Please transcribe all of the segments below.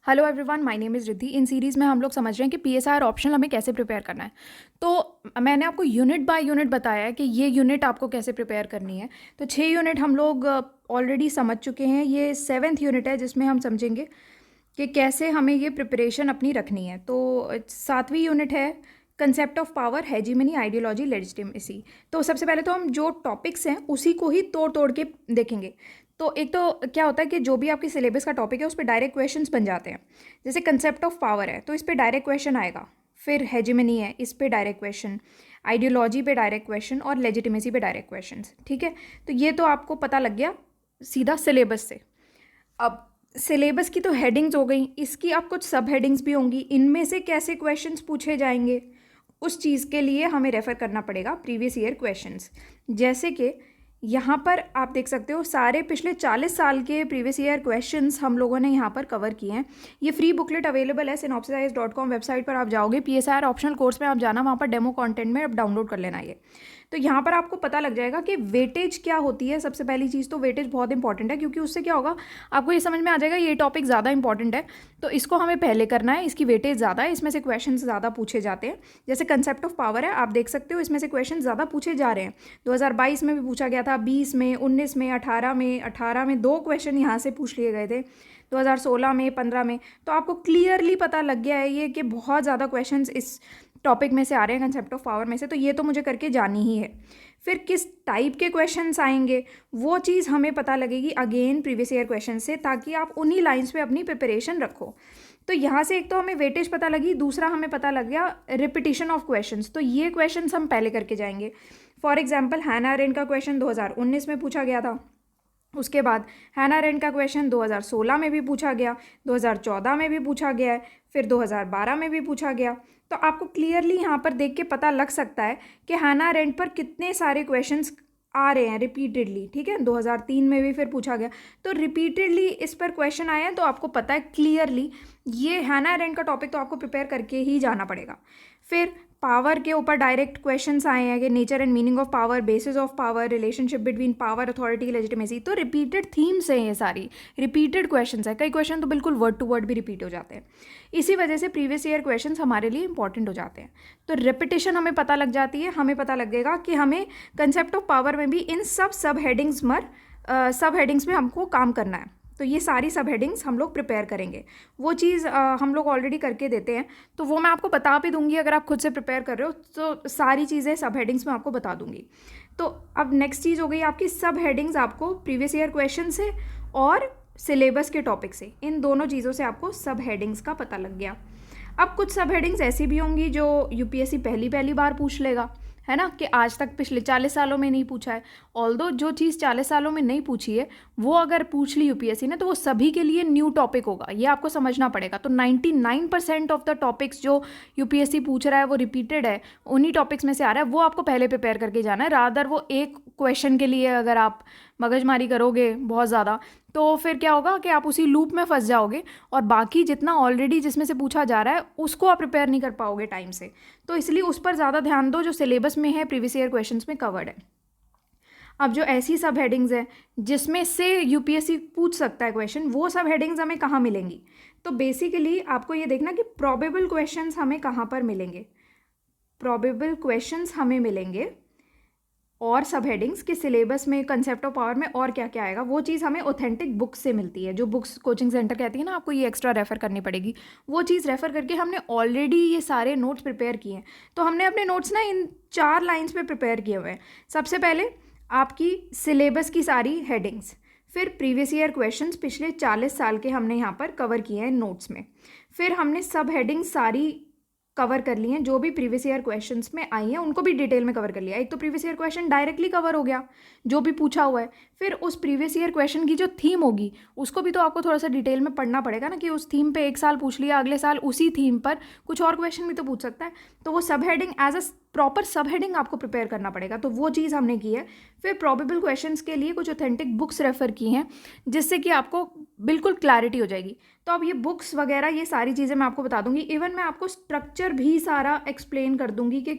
Hello everyone, my name is Riddhi. In series में हम लोग समझ रहे हैं कि पीएसआर ऑप्शनल हमें कैसे प्रिपेयर करना है। तो मैंने आपको यूनिट बाय यूनिट बताया है कि ये यूनिट आपको कैसे प्रिपेयर करनी है। तो 6 यूनिट हम लोग ऑलरेडी समझ चुके हैं। ये 7th यूनिट है जिसमें हम समझेंगे कि कैसे हमें ये प्रिपरेशन अपनी रखनी है। तो 7वीं यूनिट है concept of power, hegemony, ideology, legitimacy. तो सबसे पहले तो हम जो टॉपिक्स हैं उसी को ही तोड़ तोड़ के देखेंगे। तो एक तो क्या होता है कि जो भी आपकी सिलेबस का टॉपिक है उस पर डायरेक्ट क्वेश्चंस बन जाते हैं। जैसे कंसेप्ट ऑफ पावर है तो इस पर डायरेक्ट क्वेश्चन आएगा। फिर हेजीमनी है, इस पे डायरेक्ट क्वेश्चन। आइडियोलॉजी पे डायरेक्ट क्वेश्चन और लेजिटिमेसी पे डायरेक्ट क्वेश्चन। ठीक है, तो ये तो आपको पता लग गया सीधा सिलेबस से। अब सिलेबस की तो हेडिंग्स हो गई, इसकी आप कुछ सब हेडिंग्स भी होंगी। इनमें से कैसे क्वेश्चंस पूछे जाएंगे उस चीज़ के लिए हमें रेफ़र करना पड़ेगा प्रीवियस ईयर क्वेश्चंस। जैसे कि यहाँ पर आप देख सकते हो सारे पिछले 40 साल के प्रीवियस ईयर क्वेश्चंस हम लोगों ने यहाँ पर कवर किए हैं। ये फ्री बुकलेट अवेलेबल है synopsisize.com वेबसाइट पर। आप जाओगे पीएसआर ऑप्शनल कोर्स में, आप जाना, वहाँ पर डेमो कंटेंट में आप डाउनलोड कर लेना ये। तो यहाँ पर आपको पता लग जाएगा कि वेटेज क्या होती है। सबसे पहली चीज़ तो वेटेज बहुत इंपॉर्टेंट है, क्योंकि उससे क्या होगा आपको ये समझ में आ जाएगा ये टॉपिक ज़्यादा इंपॉर्टेंट है तो इसको हमें पहले करना है, इसकी वेटेज ज़्यादा है, इसमें से क्वेश्चन ज़्यादा पूछे जाते हैं। जैसे कंसेप्ट ऑफ पावर है, आप देख सकते हो इसमें से क्वेश्चन ज़्यादा पूछे जा रहे हैं। 2022 में भी पूछा गया था, 20 में, 19 में, 18 में 2 क्वेश्चन यहाँ से पूछ लिए गए थे, 2016 में, 15 में। तो आपको क्लियरली पता लग गया है ये कि बहुत ज़्यादा क्वेश्चंस इस टॉपिक में से आ रहे हैं, कंसेप्ट ऑफ पावर में से। तो ये तो मुझे करके जानी ही है। फिर किस टाइप के क्वेश्चंस आएंगे वो चीज़ हमें पता लगेगी अगेन प्रीवियस ईयर क्वेश्चन से, ताकि आप उन्हीं लाइंस पे अपनी प्रिपरेशन रखो। तो यहाँ से एक तो हमें वेटेज पता लगी, दूसरा हमें पता लग गया रिपीटिशन ऑफ क्वेश्चंस। तो ये क्वेश्चंस हम पहले करके जाएंगे। फॉर एग्जाम्पल हैना अरेंट का क्वेश्चन 2019 में पूछा गया था। उसके बाद हैना अरेंट का क्वेश्चन 2016 में भी पूछा गया, 2014 में भी पूछा गया है, फिर 2012 में भी पूछा गया। तो आपको क्लियरली यहाँ पर देख के पता लग सकता है कि हैना अरेंट पर कितने सारे क्वेश्चंस आ रहे हैं रिपीटेडली। ठीक है, 2003 में भी फिर पूछा गया। तो रिपीटेडली इस पर क्वेश्चन आए हैं तो आपको पता है क्लियरली ये हैना अरेंट का टॉपिक तो आपको प्रिपेयर करके ही जाना पड़ेगा। फिर पावर के ऊपर डायरेक्ट क्वेश्चंस आए हैं कि nature and meaning of power, basis of power, relationship between power, authority, legitimacy. तो रिपीटेड थीम्स हैं, ये सारी रिपीटेड क्वेश्चंस है। कई क्वेश्चन तो बिल्कुल वर्ड टू वर्ड भी रिपीट हो जाते हैं। इसी वजह से प्रीवियस ईयर क्वेश्चंस हमारे लिए इंपॉर्टेंट हो जाते हैं। तो रिपीटेशन हमें पता लग जाती है, हमें पता लगेगा कि हमें कंसेप्ट ऑफ पावर में भी इन सब हेडिंग्स में हमको काम करना है। तो ये सारी सब हेडिंग्स हम लोग प्रिपेयर करेंगे। वो चीज़ हम लोग ऑलरेडी करके देते हैं, तो वो मैं आपको बता भी दूंगी। अगर आप खुद से प्रिपेयर कर रहे हो तो सारी चीज़ें सब हेडिंग्स में आपको बता दूंगी। तो अब नेक्स्ट चीज़ हो गई आपकी सब हेडिंग्स आपको प्रीवियस ईयर क्वेश्चन से और सिलेबस के टॉपिक से, इन दोनों चीज़ों से आपको सब हेडिंग्स का पता लग गया। अब कुछ सब हेडिंग्स ऐसी भी होंगी जो यूपीएससी पहली बार पूछ लेगा, है ना, कि आज तक पिछले 40 सालों में नहीं पूछा है। ऑल्दो जो चीज़ 40 सालों में नहीं पूछी है वो अगर पूछ ली यूपीएससी ने तो वो सभी के लिए न्यू टॉपिक होगा, ये आपको समझना पड़ेगा। तो 99% ऑफ द टॉपिक्स जो यूपीएससी पूछ रहा है वो रिपीटेड है, उन्हीं टॉपिक्स में से आ रहा है, वो आपको पहले प्रिपेयर करके जाना है। रादर वो एक क्वेश्चन के लिए अगर आप मगजमारी करोगे बहुत ज़्यादा तो फिर क्या होगा कि आप उसी लूप में फंस जाओगे और बाकी जितना ऑलरेडी जिसमें से पूछा जा रहा है उसको आप प्रिपेयर नहीं कर पाओगे टाइम से। तो इसलिए उस पर ज़्यादा ध्यान दो जो सिलेबस में है, प्रीवियस ईयर क्वेश्चंस में कवर्ड है। अब जो ऐसी सब हेडिंग्स हैं जिसमें से यूपीएससी पूछ सकता है क्वेश्चन, वो सब हेडिंग्स हमें कहाँ मिलेंगी? तो बेसिकली आपको ये देखना कि प्रोबेबल क्वेश्चंस हमें कहाँ पर मिलेंगे। प्रोबेबल क्वेश्चंस हमें मिलेंगे और सब हेडिंग्स के सिलेबस में, कंसेप्ट ऑफ पावर में और क्या क्या आएगा, वो चीज़ हमें ऑथेंटिक बुक से मिलती है। जो बुक्स कोचिंग सेंटर कहती है ना आपको ये एक्स्ट्रा रेफर करनी पड़ेगी, वो चीज़ रेफर करके हमने ऑलरेडी ये सारे नोट्स प्रिपेयर किए हैं। तो हमने अपने नोट्स ना इन 4 लाइन्स पे प्रिपेयर किए हुए हैं। सबसे पहले आपकी सिलेबस की सारी हेडिंग्स, फिर प्रीवियस ईयर क्वेश्चंस पिछले 40 साल के हमने यहाँ पर कवर किए हैं नोट्स में। फिर हमने सब हेडिंग्स सारी कवर कर लिए हैं, जो भी प्रीवियस ईयर क्वेश्चंस में आई हैं उनको भी डिटेल में कवर कर लिया। एक तो previous year question directly cover हो गया जो भी पूछा हुआ है, फिर उस प्रीवियस ईयर क्वेश्चन की जो थीम होगी उसको भी तो आपको थोड़ा सा डिटेल में पढ़ना पड़ेगा ना, कि उस थीम पे एक साल पूछ लिया, अगले साल उसी थीम पर कुछ और क्वेश्चन भी तो पूछ सकता है। तो वो सब हेडिंग एज अ प्रॉपर सब हेडिंग आपको प्रिपेयर करना पड़ेगा, तो वो चीज़ हमने की है। फिर प्रोबेबल क्वेश्चंस के लिए कुछ ऑथेंटिक बुक्स रेफर की हैं जिससे कि आपको बिल्कुल क्लैरिटी हो जाएगी। तो अब ये बुक्स वगैरह ये सारी चीज़ें मैं आपको बता दूंगी। इवन मैं आपको स्ट्रक्चर भी सारा एक्सप्लेन कर दूंगी कि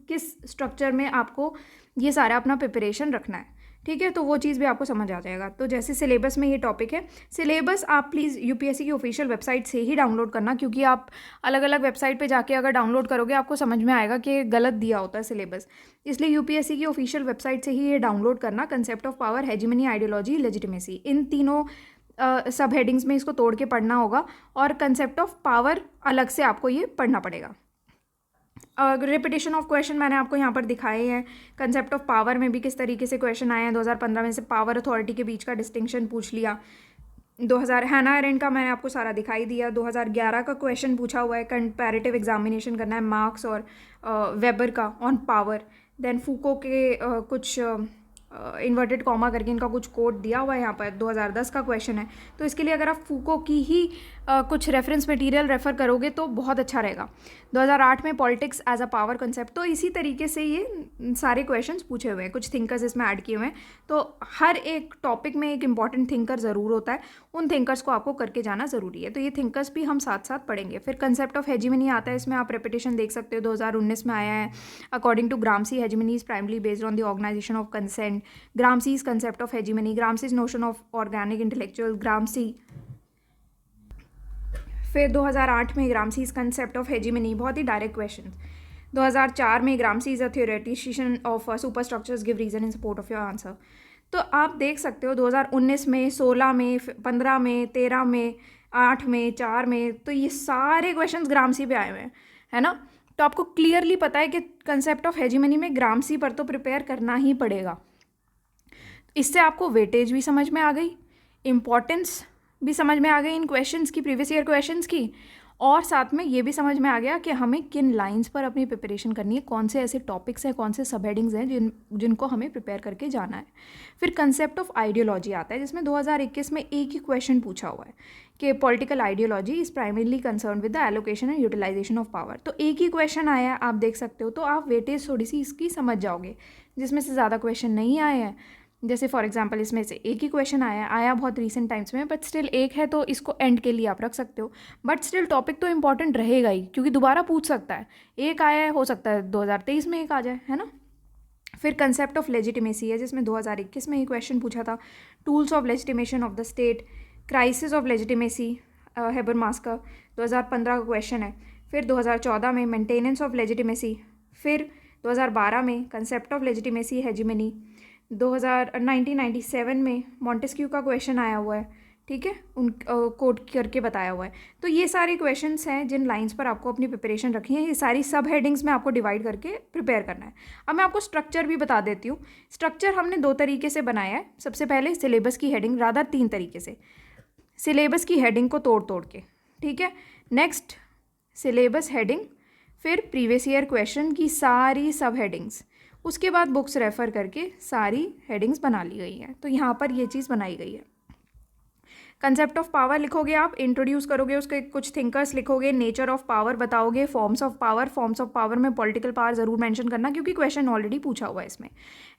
किस स्ट्रक्चर में आपको ये सारा अपना प्रिपरेशन रखना है। ठीक है, तो वो चीज़ भी आपको समझ आ जाएगा। तो जैसे सिलेबस में ये टॉपिक है, सिलेबस आप प्लीज़ यूपीएससी की ऑफिशियल वेबसाइट से ही डाउनलोड करना, क्योंकि आप अलग अलग वेबसाइट पे जाके अगर डाउनलोड करोगे आपको समझ में आएगा कि गलत दिया होता है सिलेबस। इसलिए यूपीएससी की ऑफिशियल वेबसाइट से ही ये डाउनलोड करना। Concept of power, hegemony, ideology, legitimacy, इन तीनों सब हेडिंग्स में इसको तोड़ के पढ़ना होगा, और कंसेप्ट ऑफ पावर अलग से आपको ये पढ़ना पड़ेगा। रिपीटेशन ऑफ क्वेश्चन मैंने आपको यहाँ पर दिखाए हैं। कंसेप्ट ऑफ पावर में भी किस तरीके से क्वेश्चन आए हैं। 2015 में से पावर अथॉरिटी के बीच का डिस्टिंक्शन पूछ लिया। 2000 हैना एरेंट का मैंने आपको सारा दिखाई दिया। 2011 का क्वेश्चन पूछा हुआ है, कंपैरेटिव एग्जामिनेशन करना है मार्क्स और वेबर का ऑन पावर। देन फूको के कुछ इन्वर्टेड कॉमा करके इनका कुछ कोड दिया हुआ है यहाँ पर, 2010 का क्वेश्चन है। तो इसके लिए अगर आप फूको की ही कुछ रेफरेंस मटेरियल रेफ़र करोगे तो बहुत अच्छा रहेगा। 2008 में politics as a power concept. तो इसी तरीके से ये सारे क्वेश्चंस पूछे हुए हैं, कुछ थिंकर्स इसमें ऐड किए हुए हैं। तो हर एक टॉपिक में एक इंपॉर्टेंट थिंकर ज़रूर होता है, उन थिंकर्स को आपको करके जाना ज़रूरी है। तो ये थिंकर्स भी हम साथ साथ पढ़ेंगे। फिर कंसेप्ट ऑफ हेजिमनी आता है, इसमें आप रेपिटेशन देख सकते हो, 2019 में आया है। According to Gramsci, hegemony is primarily based on the organisation of consent. Gramsci's concept of hegemony, Gramsci's notion of organic intellectual, Gramsci. फिर 2008 में ग्रामसीज कंसेप्ट ऑफ हेजिमनी, बहुत ही डायरेक्ट क्वेश्चन। 2004 में Gramsci's a theoretician of superstructures give reason in support of your answer. तो आप देख सकते हो 2019 में, 16 में, 15 में, 13 में, 8 में, 4 में, तो ये सारे क्वेश्चंस ग्रामसी पे आए हुए हैं, है ना। तो आपको क्लियरली पता है कि कंसेप्ट ऑफ हेजिमनी में ग्रामसी पर तो प्रिपेयर करना ही पड़ेगा। इससे आपको वेटेज भी समझ में आ गई, इम्पॉर्टेंस भी समझ में आ गई इन क्वेश्चंस की, प्रीवियस ईयर क्वेश्चंस की, और साथ में ये भी समझ में आ गया कि हमें किन लाइंस पर अपनी प्रिपरेशन करनी है, कौन से ऐसे टॉपिक्स हैं, कौन से सब हेडिंग्स हैं जिनको हमें प्रिपेयर करके जाना है। फिर कंसेप्ट ऑफ आइडियोलॉजी आता है, जिसमें 2021 में एक ही क्वेश्चन पूछा हुआ है कि political ideology is primarily concern with the allocation and utilization of power. तो एक ही क्वेश्चन आया है, आप देख सकते हो, तो आप वेटेज थोड़ी सी इसकी समझ जाओगे। जिसमें से ज़्यादा क्वेश्चन नहीं आए हैं, जैसे फॉर एग्जांपल इसमें से एक ही क्वेश्चन आया बहुत रीसेंट टाइम्स में, बट स्टिल एक है तो इसको एंड के लिए आप रख सकते हो। बट स्टिल टॉपिक तो इंपॉर्टेंट रहेगा ही, क्योंकि दोबारा पूछ सकता है। एक आया है, हो सकता है 2023 में एक आ जाए, है ना। फिर कंसेप्ट ऑफ लेजिटिमेसी है, जिसमें 2021 में ही क्वेश्चन पूछा था। Tools of legitimation of the state, crisis of legitimacy, Habermas का 2015 का क्वेश्चन है। फिर 2014 में मेंटेनेंस ऑफ लेजिटिमेसी। फिर 2012 में कंसेप्ट ऑफ लेजिटिमेसी हेजिमनी। 1997 में मॉन्टेस्क्यू का क्वेश्चन आया हुआ है, ठीक है, उन कोड करके बताया हुआ है। तो ये सारे क्वेश्चंस हैं जिन लाइंस पर आपको अपनी प्रिपरेशन रखनी है। ये सारी सब हेडिंग्स में आपको डिवाइड करके प्रिपेयर करना है। अब मैं आपको स्ट्रक्चर भी बता देती हूँ। स्ट्रक्चर हमने 2 तरीके से बनाया है। सबसे पहले सिलेबस की हेडिंग, रादर 3 तरीके से, सिलेबस की हेडिंग को तोड़ तोड़ के, ठीक है। नेक्स्ट सिलेबस हेडिंग, फिर प्रीवियस ईयर क्वेश्चन की सारी सब हेडिंग्स, उसके बाद बुक्स रेफ़र करके सारी हेडिंग्स बना ली गई हैं। तो यहाँ पर ये चीज़ बनाई गई है। कंसेप्ट ऑफ पावर लिखोगे आप, इंट्रोड्यूस करोगे उसके कुछ थिंकर्स लिखोगे, नेचर ऑफ पावर बताओगे, forms of power, forms of power में पॉलिटिकल पावर ज़रूर मेंशन करना, क्योंकि क्वेश्चन ऑलरेडी पूछा हुआ है इसमें।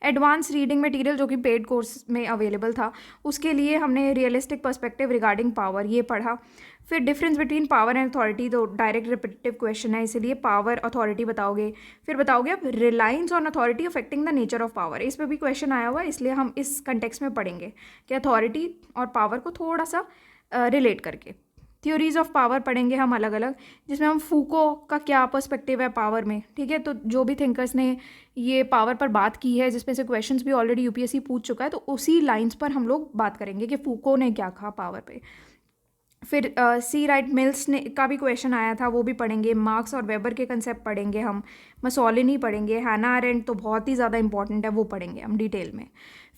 एडवांस रीडिंग मटेरियल जो कि पेड कोर्स में अवेलेबल था, उसके लिए हमने रियलिस्टिक पर्सपेक्टिव रिगार्डिंग पावर ये पढ़ा। फिर difference between power and authority, तो डायरेक्ट रिपीटेटिव क्वेश्चन है, इसलिए पावर अथॉरिटी बताओगे। फिर बताओगे आप reliance on authority affecting the nature of power, इस पर भी क्वेश्चन आया हुआ है, इसलिए हम इस कंटेक्स्ट में पढ़ेंगे कि अथॉरिटी और पावर को थोड़ा सा रिलेट करके। थ्योरीज ऑफ पावर पढ़ेंगे हम अलग अलग, जिसमें हम फूको का क्या पर्सपेक्टिव है पावर में, ठीक है। तो जो भी थिंकर्स ने ये पावर पर बात की है, जिसमें से क्वेश्चंस भी ऑलरेडी यूपीएससी पूछ चुका है, तो उसी लाइंस पर हम लोग बात करेंगे कि फूको ने क्या कहा पावर पे। फिर सी राइट मिल्स ने का भी क्वेश्चन आया था, वो भी पढ़ेंगे। मार्क्स और वेबर के कंसेप्ट पढ़ेंगे हम। मसोलिनी पढ़ेंगे। हैना एरेंट तो बहुत ही ज़्यादा इंपॉर्टेंट है, वो पढ़ेंगे हम डिटेल में।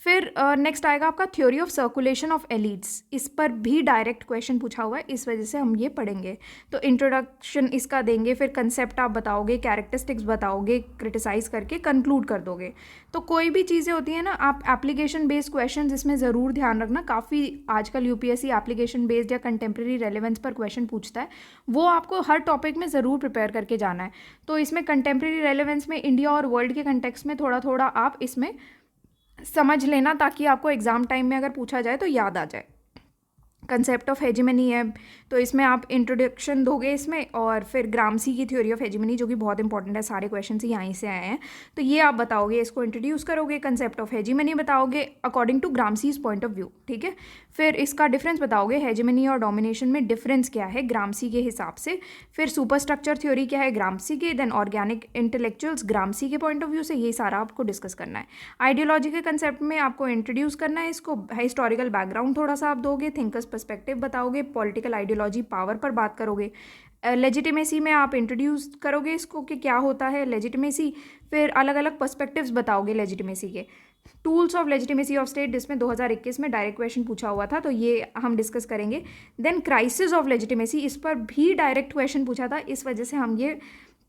फिर नेक्स्ट आएगा आपका theory of circulation of elites, इस पर भी डायरेक्ट क्वेश्चन पूछा हुआ है, इस वजह से हम ये पढ़ेंगे। तो इंट्रोडक्शन इसका देंगे, फिर कंसेप्ट आप बताओगे, कैरेक्टरिस्टिक्स बताओगे, क्रिटिसाइज करके कंक्लूड कर दोगे। तो कोई भी चीज़ें होती हैं ना, आप एप्लीकेशन बेस्ड क्वेश्चन इसमें ज़रूर ध्यान रखना। काफ़ी आजकल यूपीएससी एप्लीकेशन बेस्ड या कंटेम्प्रेरी रेलेवेंस पर क्वेश्चन पूछता है, वो आपको हर टॉपिक में ज़रूर प्रिपेयर करके जाना है। तो इसमें कंटेम्प्रेरी रेलेवेंस में इंडिया और वर्ल्ड के कंटेक्स्ट में थोड़ा थोड़ा आप इसमें समझ लेना, ताकि आपको एग्ज़ाम टाइम में अगर पूछा जाए तो याद आ जाए। कंसेप्ट ऑफ हेजिमनी है, तो इसमें आप इंट्रोडक्शन दोगे इसमें, और फिर ग्रामसी की थ्योरी ऑफ हेजिमनी जो कि बहुत इंपॉर्टेंट है, सारे क्वेश्चन ही यहीं से आए हैं। तो ये आप बताओगे, इसको इंट्रोड्यूस करोगे, कंसेप्ट ऑफ हेजिमनी बताओगे according to Gramsci's point of view, ठीक है। फिर इसका डिफरेंस बताओगे, हेजिमनी और डोमिनेशन में डिफरेंस क्या है ग्रामसी के हिसाब से। फिर सुपर स्ट्रक्चर थ्योरी क्या है ग्रामसी के, देन ऑर्गेनिक इंटेलेक्चुअल्स ग्रामसी के पॉइंट ऑफ व्यू से, ये सारा आपको डिस्कस करना है। आइडियोलॉजी के कंसेप्ट में आपको इंट्रोड्यूस करना है इसको, हिस्टोरिकल बैकग्राउंड थोड़ा सा आप दोगे, थिंकर्स पर्सपेक्टिव बताओगे, पॉलिटिकल आइडियोलॉजी पावर पर बात करोगे। लेजिटिमेसी में आप इंट्रोड्यूस करोगे इसको कि क्या होता है लेजिटिमेसी, फिर अलग अलग पर्सपेक्टिव्स बताओगे लेजिटिमेसी के। Tools of legitimacy of state, जिसमें 2021 में डायरेक्ट क्वेश्चन पूछा हुआ था, तो ये हम डिस्कस करेंगे। देन क्राइसिस ऑफ लेजिटिमेसी, इस पर भी डायरेक्ट क्वेश्चन पूछा था, इस वजह से हम ये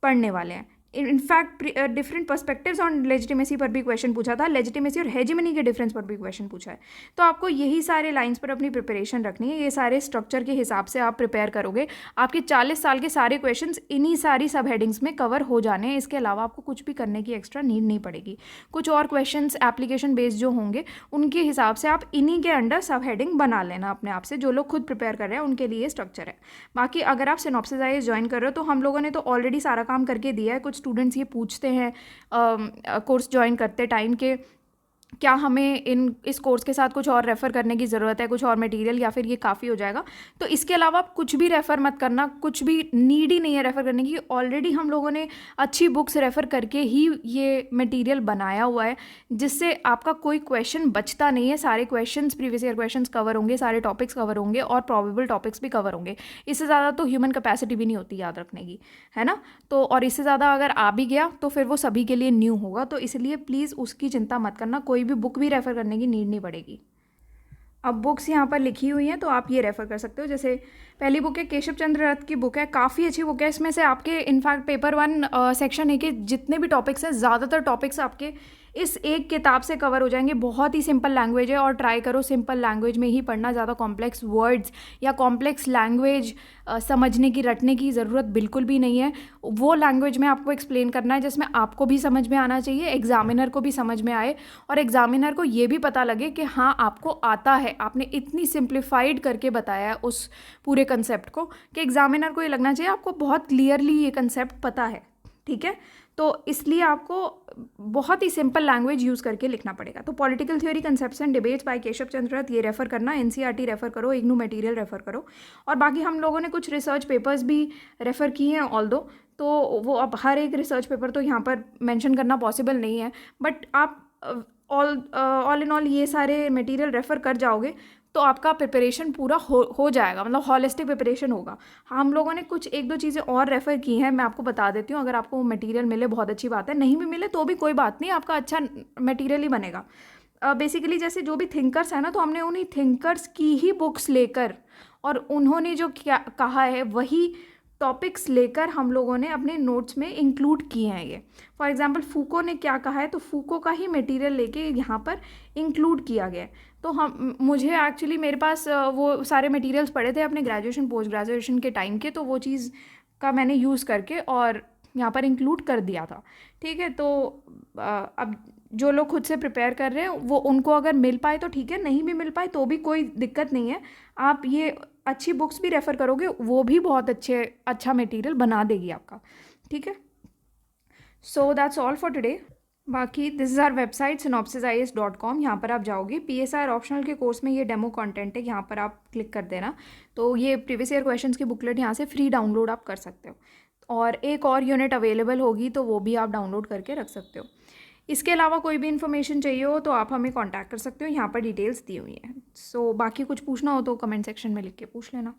पढ़ने वाले हैं। In fact different perspectives on legitimacy पर भी क्वेश्चन पूछा था, लेजिटिमेसी और हेजिमनी के डिफरेंस पर भी क्वेश्चन पूछा है। तो आपको यही सारे लाइंस पर अपनी प्रिपरेशन रखनी है, ये सारे स्ट्रक्चर के हिसाब से आप प्रिपेयर करोगे। आपके 40 साल के सारे क्वेश्चंस इन्हीं सारी सब हेडिंग्स में कवर हो जाने हैं, इसके अलावा आपको कुछ भी करने की एक्स्ट्रा नीड नहीं पड़ेगी। कुछ और क्वेश्चंस एप्लीकेशन बेस्ड जो होंगे उनके हिसाब से आप इन्हीं के अंडर सब हेडिंग बना लेना अपने आप से, जो लोग खुद प्रिपेयर कर रहे हैं उनके लिए स्ट्रक्चर है। बाकी अगर आप सिनॉप्सिस आईएएस ज्वाइन कर रहे हो तो हम लोगों ने तो ऑलरेडी सारा काम करके दिया है। कुछ स्टूडेंट्स ये पूछते हैं कोर्स ज्वाइन करते टाइम के, क्या हमें इस कोर्स के साथ कुछ और रेफ़र करने की ज़रूरत है, कुछ और मटेरियल, या फिर ये काफ़ी हो जाएगा। तो इसके अलावा आप कुछ भी रेफ़र मत करना, कुछ भी नीड ही नहीं है रेफ़र करने की। ऑलरेडी हम लोगों ने अच्छी बुक्स रेफ़र करके ही ये मटेरियल बनाया हुआ है, जिससे आपका कोई क्वेश्चन बचता नहीं है। सारे questions previous year questions cover होंगे, सारे टॉपिक्स कवर होंगे और प्रोबेबल टॉपिक्स भी कवर होंगे। इससे ज़्यादा तो ह्यूमन कैपेसिटी भी नहीं होती याद रखने की, है ना। तो और इससे ज़्यादा अगर आ भी गया तो फिर वो सभी के लिए न्यू होगा, तो इसलिए प्लीज़ उसकी चिंता मत करना, कोई भी बुक भी रेफ़र करने की नीड नहीं पड़ेगी। अब बुक्स यहाँ पर लिखी हुई हैं तो आप ये रेफ़र कर सकते हो। जैसे पहली बुक है केशव चंद्र रथ की बुक है, काफ़ी अच्छी बुक है। इसमें से आपके इनफैक्ट पेपर 1 सेक्शन है कि जितने भी टॉपिक्स हैं, ज़्यादातर टॉपिक्स आपके इस एक किताब से कवर हो जाएंगे। बहुत ही सिंपल लैंग्वेज है और ट्राई करो सिंपल लैंग्वेज में ही पढ़ना, ज़्यादा कॉम्प्लेक्स वर्ड्स या कॉम्प्लेक्स लैंग्वेज समझने की रटने की ज़रूरत बिल्कुल भी नहीं है। वो लैंग्वेज में आपको एक्सप्लेन करना है जिसमें आपको भी समझ में आना चाहिए, एग्जामिनर को भी समझ में आए और एग्जामिनर को ये भी पता लगे कि हाँ आपको आता है, आपने इतनी सिंप्लीफाइड करके बताया है उस पूरे कंसेप्ट को कि एग्जामिनर को ये लगना चाहिए आपको बहुत क्लियरली ये कंसेप्ट पता है, ठीक है। तो इसलिए आपको बहुत ही सिंपल लैंग्वेज यूज़ करके लिखना पड़ेगा। तो political theory concepts and debates by Keshav Chandra Rath, ये रेफ़र करना, एनसीईआरटी रेफ़र करो, इग्नू मटेरियल रेफ़र करो। और बाकी हम लोगों ने कुछ रिसर्च पेपर्स भी रेफ़र किए हैं ऑल्दो, तो वो अब हर एक रिसर्च पेपर तो यहाँ पर मेंशन करना पॉसिबल नहीं है, बट आप ऑल इन ऑल ये सारे मटेरियल रेफ़र कर जाओगे तो आपका प्रिपरेशन पूरा हो जाएगा, मतलब हॉलिस्टिक प्रिपरेशन होगा। हम लोगों ने कुछ एक दो चीज़ें और रेफ़र की हैं, मैं आपको बता देती हूँ। अगर आपको मटेरियल मिले बहुत अच्छी बात है, नहीं भी मिले तो भी कोई बात नहीं, आपका अच्छा मटेरियल ही बनेगा। बेसिकली जैसे जो भी थिंकर्स हैं ना, तो हमने उन्हीं थिंकर्स की ही बुक्स लेकर और उन्होंने जो क्या कहा है वही टॉपिक्स लेकर हम लोगों ने अपने नोट्स में इंक्लूड किए हैं। ये फॉर एग्जांपल फूको ने क्या कहा है, तो फूको का ही मटेरियल लेके यहाँ पर इंक्लूड किया गया है। तो मुझे एक्चुअली मेरे पास वो सारे मटेरियल्स पड़े थे अपने ग्रेजुएशन पोस्ट ग्रेजुएशन के टाइम के, तो वो चीज़ का मैंने यूज़ करके और यहाँ पर इंक्लूड कर दिया था, ठीक है। तो अब जो लोग खुद से प्रिपेयर कर रहे हैं वो उनको अगर मिल पाए तो ठीक है, नहीं भी मिल पाए तो भी कोई दिक्कत नहीं है। आप ये अच्छी बुक्स भी रेफ़र करोगे, वो भी बहुत अच्छा मटेरियल बना देगी आपका, ठीक है। So that's all for today. बाकी this is our website synopsisias.com, यहाँ पर आप जाओगे, PSR ऑप्शनल के कोर्स में ये डेमो कंटेंट है, यहाँ पर आप क्लिक कर देना। तो ये प्रीवियस ईयर क्वेश्चंस की बुकलेट यहाँ से फ्री डाउनलोड आप कर सकते हो, और एक और यूनिट अवेलेबल होगी तो वो भी आप डाउनलोड करके रख सकते हो। इसके अलावा कोई भी इन्फॉर्मेशन चाहिए हो तो आप हमें कांटेक्ट कर सकते हो, यहाँ पर डिटेल्स दी हुई हैं। सो बाकी कुछ पूछना हो तो कमेंट सेक्शन में लिख के पूछ लेना।